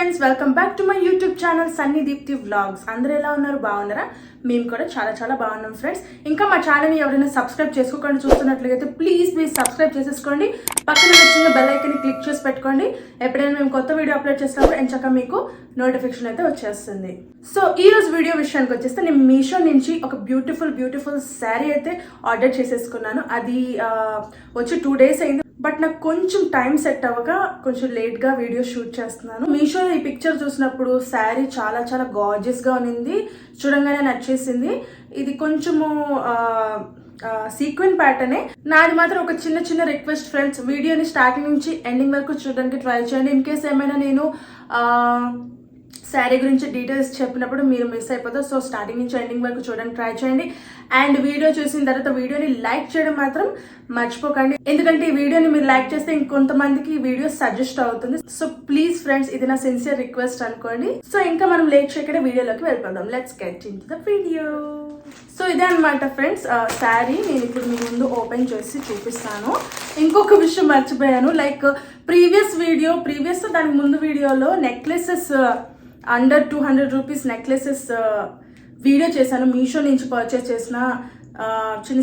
Friends, welcome back to my YouTube channel Sunny Deepthi vlogs. అందరూ ఎలా ఉన్నారు? బాగున్నారా? మేము కూడా చాలా బాగున్నాం ఫ్రెండ్స్. ఇంకా మా ఛానల్ని ఎవరైనా సబ్స్క్రైబ్ చేసుకోకుండా చూస్తున్నట్లయితే ప్లీజ్ సబ్స్క్రైబ్ చేసేసుకోండి. పక్కన వచ్చిన బెల్ ఐకాన్ని క్లిక్ చేసి పెట్టుకోండి. ఎప్పుడైనా మేము కొత్త వీడియో అప్లోడ్ చేసినప్పుడు ఎంచక్క మీకు నోటిఫికేషన్ అయితే వచ్చేస్తుంది. సో ఈ రోజు వీడియో విషయానికి వచ్చేస్తే నేను మీషో నుంచి ఒక బ్యూటిఫుల్ శారీ అయితే ఆర్డర్ చేసేసుకున్నాను. అది వచ్చి 2 days అయింది. బట్ నాకు కొంచెం టైం సెట్ అవ్వగా కొంచెం లేట్గా వీడియో షూట్ చేస్తున్నాను. మీషోలో ఈ పిక్చర్ చూసినప్పుడు శారీ చాలా గార్జియస్గా ఉన్నింది. చూడంగానే నచ్చేసింది. ఇది కొంచెము సీక్వెన్ ప్యాటర్నే. నాది మాత్రం ఒక చిన్న రిక్వెస్ట్ ఫ్రెండ్స్, వీడియోని స్టార్టింగ్ నుంచి ఎండింగ్ వరకు చూడడానికి ట్రై చేయండి. ఇన్ కేస్ ఏమైనా నేను శారీ గురించి డీటెయిల్స్ చెప్పినప్పుడు మీరు మిస్ అయిపోతారు. సో స్టార్టింగ్ నుంచి ఎండింగ్ వరకు చూడడానికి ట్రై చేయండి. అండ్ వీడియో చూసిన తర్వాత వీడియోని లైక్ చేయడం మాత్రం మర్చిపోకండి. ఎందుకంటే ఈ వీడియోని మీరు లైక్ చేస్తే ఇంకొంతమందికి ఈ వీడియో సజెస్ట్ అవుతుంది. సో ప్లీజ్ ఫ్రెండ్స్, ఇది నా సిన్సియర్ రిక్వెస్ట్ అనుకోండి. సో ఇంకా మనం లేట్ చేయకుండా వీడియోలోకి వెళ్ళిపోదాం. Let's get into the video. So ఇదే అనమాట ఫ్రెండ్స్ శారీ. నేను ఇప్పుడు మీ ముందు ఓపెన్ చేసి చూపిస్తాను. ఇంకొక విషయం మర్చిపోయాను. లైక్ ప్రీవియస్ దానికి ముందు వీడియోలో necklaces under 200 rupees necklaces video చేశాను. మీషో నుంచి పర్చేస్ చేసిన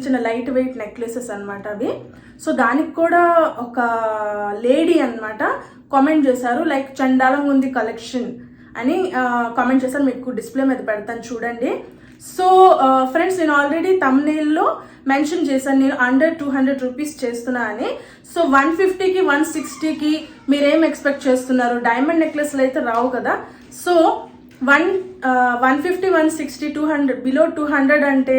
చిన్న లైట్ వెయిట్ నెక్లెసెస్ అనమాట అవి. సో దానికి కూడా ఒక లేడీ అనమాట కామెంట్ చేశారు, లైక్ చండాలంగా ఉంది కలెక్షన్ అని కామెంట్ చేశారు. మీకు డిస్ప్లే మీద పెడతాను చూడండి. సో ఫ్రెండ్స్, నేను ఆల్రెడీ థంబ్నెయిల్లో మెన్షన్ చేశాను నేను అండర్ 200 రూపీస్ చేస్తున్నా అని. సో 150కి 160కి మీరేం ఎక్స్పెక్ట్ చేస్తున్నారు? డైమండ్ నెక్లెస్లు అయితే రావు కదా. సో 150, 160, 200 బిలో 200 అంటే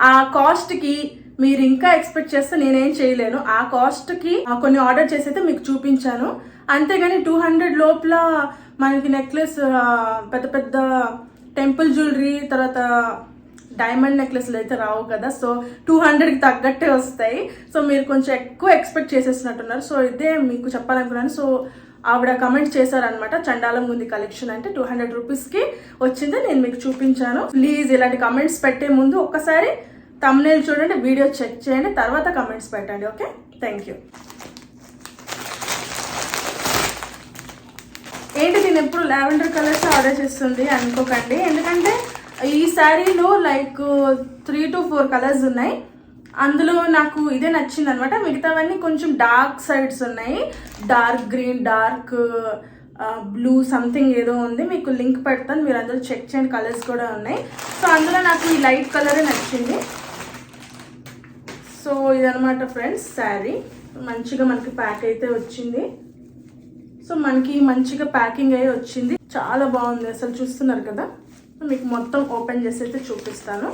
ఆ కాస్ట్కి మీరు ఇంకా ఎక్స్పెక్ట్ చేస్తే నేనేం చేయలేను. ఆ కాస్ట్కి కొన్ని ఆర్డర్ చేసి అయితే మీకు చూపించాను. అంతేగాని 200 లోపల మనకి నెక్లెస్ పెద్ద టెంపుల్ జ్యువెలరీ తర్వాత డైమండ్ నెక్లెస్లు అయితే రావు కదా. సో 200కి తగ్గట్టే వస్తాయి. సో మీరు కొంచెం ఎక్కువ ఎక్స్పెక్ట్ చేసేసినట్టున్నారు. సో ఇదే మీకు చెప్పాలనుకున్నాను. సో ఆవిడ కమెంట్ చేశారనమాట, చండాలంగా ఉంది కలెక్షన్ అంటే 200 రూపీస్కి వచ్చింది. నేను మీకు చూపించాను. ప్లీజ్ ఇలాంటి కమెంట్స్ పెట్టే ముందు ఒక్కసారి థంబ్నెయిల్ చూడండి, వీడియో చెక్ చేయండి, తర్వాత కమెంట్స్ పెట్టండి. Okay, thank you. ఏంటి నేను ఎప్పుడు లావెండర్ కలర్స్ ఆర్డర్ చేస్తుంది అనుకోకండి. ఎందుకంటే ఈ శారీలో లైక్ 3 to 4 కలర్స్ ఉన్నాయి. అందులో నాకు ఇదే నచ్చింది అనమాట. మిగతావన్నీ కొంచెం డార్క్ సైడ్స్ ఉన్నాయి. Dark green, dark blue something ఏదో ఉంది. మీకు లింక్ పెడతాను, మీరు అందులో చెక్ చేయండి. కలర్స్ కూడా ఉన్నాయి. సో అందులో నాకు ఈ లైట్ కలరే నచ్చింది. సో ఇదనమాట ఫ్రెండ్స్ శారీ. మంచిగా మనకి ప్యాక్ అయితే వచ్చింది. సో మనకి మంచిగా ప్యాకింగ్ అయ్యి వచ్చింది. చాలా బాగుంది అసలు, చూస్తున్నారు కదా. మీకు మొత్తం ఓపెన్ చేసి అయితే చూపిస్తాను.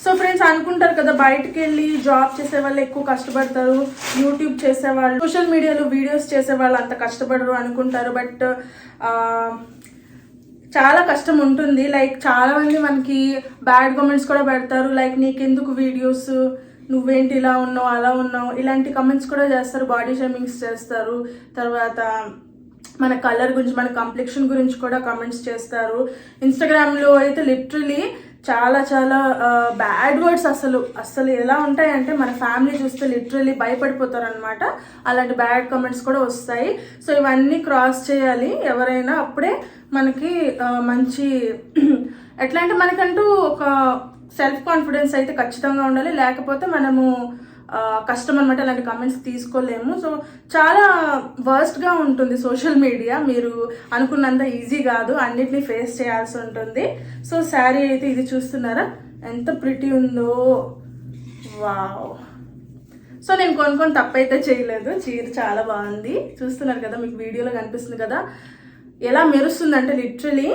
సో ఫ్రెండ్స్, అనుకుంటారు కదా బయటకు వెళ్ళి జాబ్ చేసే వాళ్ళు ఎక్కువ కష్టపడతారు, యూట్యూబ్ చేసేవాళ్ళు, సోషల్ మీడియాలో వీడియోస్ చేసేవాళ్ళు అంత కష్టపడరు అనుకుంటారు. బట్ చాలా కష్టం ఉంటుంది. లైక్ చాలా మంది మనకి బ్యాడ్ కామెంట్స్ కూడా పెడతారు. లైక్ నీకెందుకు వీడియోస్, నువ్వేంటి ఇలా ఉన్నావు అలా ఉన్నావు, ఇలాంటి కామెంట్స్ కూడా చేస్తారు. బాడీ షేమింగ్స్ చేస్తారు. తర్వాత మన కలర్ గురించి, మన కాంప్లెక్షన్ గురించి కూడా కామెంట్స్ చేస్తారు. ఇన్స్టాగ్రామ్లో అయితే లిటరలీ చాలా బ్యాడ్ వర్డ్స్ అసలు ఎలా ఉంటాయంటే మన ఫ్యామిలీ చూస్తే లిటరలీ భయపడిపోతారు అనమాట. అలాంటి బ్యాడ్ కామెంట్స్ కూడా వస్తాయి. సో ఇవన్నీ క్రాస్ చేయాలి ఎవరైనా, అప్పుడే మనకి మంచి ఎట్లా అంటే మనకంటూ ఒక సెల్ఫ్ కాన్ఫిడెన్స్ అయితే ఖచ్చితంగా ఉండాలి. లేకపోతే మనము కష్టం అనమాట, అలాంటి కామెంట్స్ తీసుకోలేము. సో చాలా వర్స్ట్గా ఉంటుంది సోషల్ మీడియా. మీరు అనుకున్నంత ఈజీ కాదు, అన్నిటినీ ఫేస్ చేయాల్సి ఉంటుంది. సో శారీ అయితే ఇది చూస్తున్నారా ఎంత ప్రిటీ ఉందో, వావ్. సో నేను కొన్ని తప్పైతే చేయలేదు. చీర చాలా బాగుంది, చూస్తున్నారు కదా, మీకు వీడియోలో కనిపిస్తుంది కదా ఎలా మెరుస్తుందంటే లిటరలీ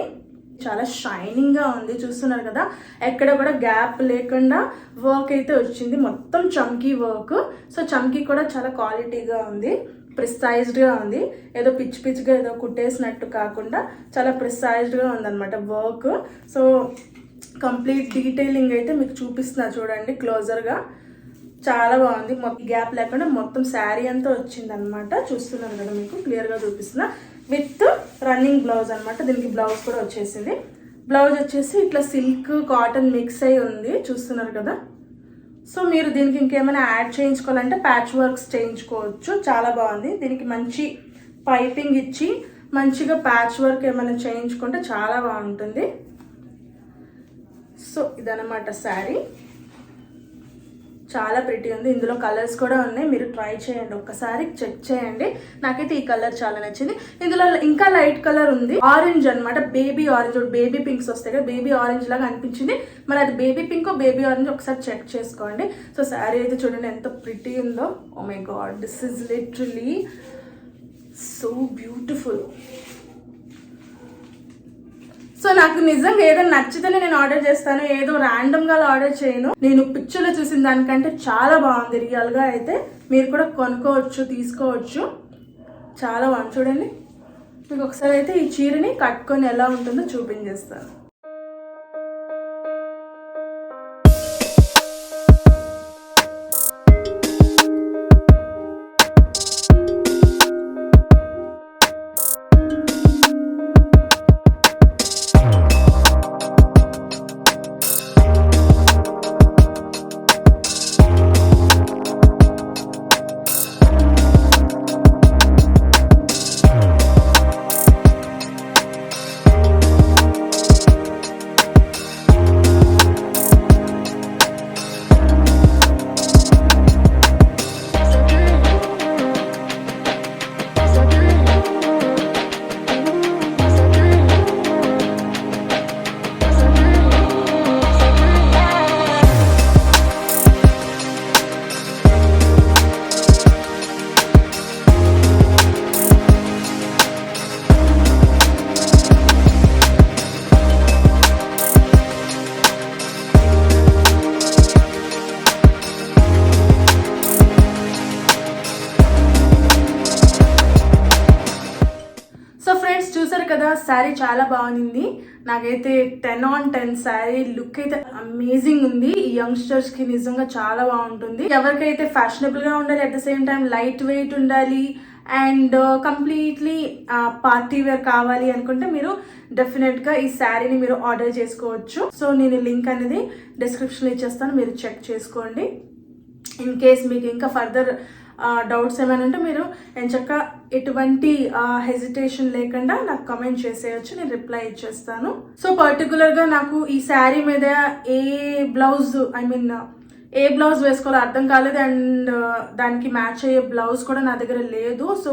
చాలా షైనింగ్గా ఉంది. చూస్తున్నారు కదా, ఎక్కడ కూడా గ్యాప్ లేకుండా వర్క్ అయితే వచ్చింది. మొత్తం చమ్కీ వర్క్. సో చమ్కీ కూడా చాలా క్వాలిటీగా ఉంది, ప్రిసైజ్డ్గా ఉంది. ఏదో పిచ్చిగా ఏదో కుట్టేసినట్టు కాకుండా చాలా ప్రిసైజ్డ్గా ఉందన్నమాట వర్క్. సో కంప్లీట్ డీటెయిలింగ్ అయితే మీకు చూపిస్తున్నా చూడండి క్లోజర్గా. చాలా బాగుంది. మొత్తం గ్యాప్ లేకుండా మొత్తం శారీ అంతా వచ్చింది అనమాట. చూస్తున్నాను కదా, మీకు క్లియర్గా చూపిస్తున్నా. విత్ రన్నింగ్ బ్లౌజ్ అనమాట. దీనికి బ్లౌజ్ కూడా వచ్చేసింది. బ్లౌజ్ వచ్చేసి ఇట్లా సిల్క్ కాటన్ మిక్స్ అయి ఉంది. చూస్తున్నారు కదా, సో మీరు దీనికి ఇంకేమైనా యాడ్ చేయించుకోవాలంటే ప్యాచ్ వర్క్స్ చేయించుకోవచ్చు. చాలా బాగుంది. దీనికి మంచి పైపింగ్ ఇచ్చి మంచిగా ప్యాచ్ వర్క్ ఏమైనా చేయించుకుంటే చాలా బాగుంటుంది. సో ఇదన్నమాట శారీ. చాలా ప్రిటీ ఉంది. ఇందులో కలర్స్ కూడా ఉన్నాయి, మీరు ట్రై చేయండి, ఒక్కసారి చెక్ చేయండి. నాకైతే ఈ కలర్ చాలా నచ్చింది. ఇందులో ఇంకా లైట్ కలర్ ఉంది, ఆరెంజ్ అనమాట, బేబీ ఆరెంజ్. బేబీ పింక్స్ వస్తాయి కదా, బేబీ ఆరెంజ్ లాగా అనిపించింది. మరి అది బేబీ పింక్ బేబీ ఆరెంజ్ ఒకసారి చెక్ చేసుకోండి. సో శారీ అయితే చూడండి ఎంత ప్రిటీ ఉందో. Oh my God, this is literally so beautiful. So నాకు నిజంగా ఏదో నచ్చితేనే నేను ఆర్డర్ చేస్తాను, ఏదో ర్యాండమ్గా ఆర్డర్ చేయను. నేను పిక్చర్లో చూసిన దానికంటే చాలా బాగుంది. రియల్గా అయితే మీరు కూడా కొనుక్కోవచ్చు, తీసుకోవచ్చు. చాలా బాగుంది చూడండి. మీకు ఒకసారి అయితే ఈ చీరని కట్టుకొని ఎలా ఉంటుందో చూపించేస్తాను. చూసారు కదా, శారీ చాలా బాగుంది. నాకైతే 10/10 శారీ లుక్ అయితే అమేజింగ్ ఉంది. ఈ యంగ్స్టర్స్ కి నిజంగా చాలా బాగుంటుంది. ఎవరికైతే ఫ్యాషనబుల్ గా ఉండాలి, at the same time light weight ఉండాలి అండ్ కంప్లీట్లీ పార్టీ వేర్ కావాలి అనుకుంటే మీరు డెఫినెట్ గా ఈ శారీని మీరు ఆర్డర్ చేసుకోవచ్చు. సో నేను లింక్ అనేది డిస్క్రిప్షన్ లో ఇచ్చేస్తాను, మీరు చెక్ చేసుకోండి. ఇన్ కేస్ మీకు ఇంకా ఫర్దర్ డౌట్స్ ఏమైనా ఉంటే మీరు ఎంచక్క ఎటువంటి హెజిటేషన్ లేకుండా నాకు కమెంట్ చేసేయచ్చు, నేను రిప్లై ఇచ్చేస్తాను. సో పర్టికులర్గా నాకు ఈ శారీ మీద ఏ బ్లౌజ్ ఏ బ్లౌజ్ వేసుకోవాలో అర్థం కాలేదు అండ్ దానికి మ్యాచ్ అయ్యే బ్లౌజ్ కూడా నా దగ్గర లేదు. సో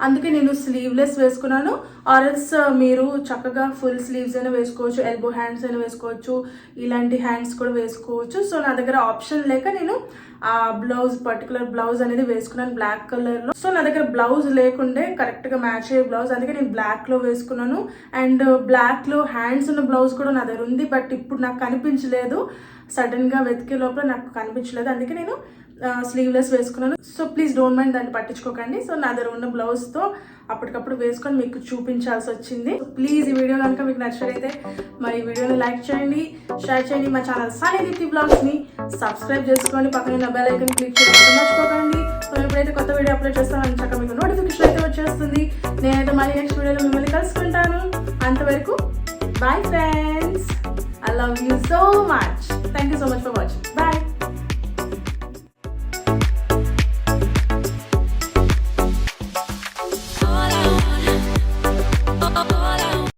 అందుకే నేను స్లీవ్లెస్ వేసుకున్నాను. ఆర్ఎల్స్ మీరు చక్కగా ఫుల్ స్లీవ్స్ అయినా వేసుకోవచ్చు, ఎల్బో హ్యాండ్స్ అయినా వేసుకోవచ్చు, ఇలాంటి హ్యాండ్స్ కూడా వేసుకోవచ్చు. సో నా దగ్గర ఆప్షన్ లేక నేను ఆ బ్లౌజ్ పర్టికులర్ బ్లౌజ్ అనేది వేసుకున్నాను బ్లాక్ కలర్లో. సో నా దగ్గర బ్లౌజ్ లేకుండే కరెక్ట్గా మ్యాచ్ అయ్యే బ్లౌజ్, అందుకే నేను బ్లాక్లో వేసుకున్నాను. అండ్ బ్లాక్లో హ్యాండ్స్ ఉన్న బ్లౌజ్ కూడా నా దగ్గర ఉంది, బట్ ఇప్పుడు నాకు కనిపించలేదు. సడన్గా వెతికే లోపల నాకు కనిపించలేదు, అందుకే నేను స్లీవ్లెస్ వేసుకున్నాను. సో ప్లీజ్ డోంట్ మైండ్, దాన్ని పట్టించుకోకండి. సో నా దగ్గర ఉన్న బ్లౌజ్తో అప్పటికప్పుడు వేసుకొని మీకు చూపించాల్సి వచ్చింది. ప్లీజ్ ఈ వీడియో కనుక మీకు నచ్చినట్లయితే మరి ఈ వీడియోని లైక్ చేయండి, షేర్ చేయండి. మా ఛానల్ సాయి దీప్తి బ్లాగ్స్ని సబ్స్క్రైబ్ చేసుకోండి, పక్కన ఉన్న బెల్ ఐకాన్ క్లిక్ చేయడం మర్చిపోకండి. సో ఎప్పుడైతే కొత్త వీడియో అప్లోడ్ చేస్తానో అంచాక మీకు నోటిఫికేషన్ అయితే వచ్చేస్తుంది. నేనైతే మళ్ళీ నెక్స్ట్ వీడియోలో మిమ్మల్ని కలుసుకుంటాను. అంతవరకు bye friends, I love you so much. Thank you so much for watching. Bye.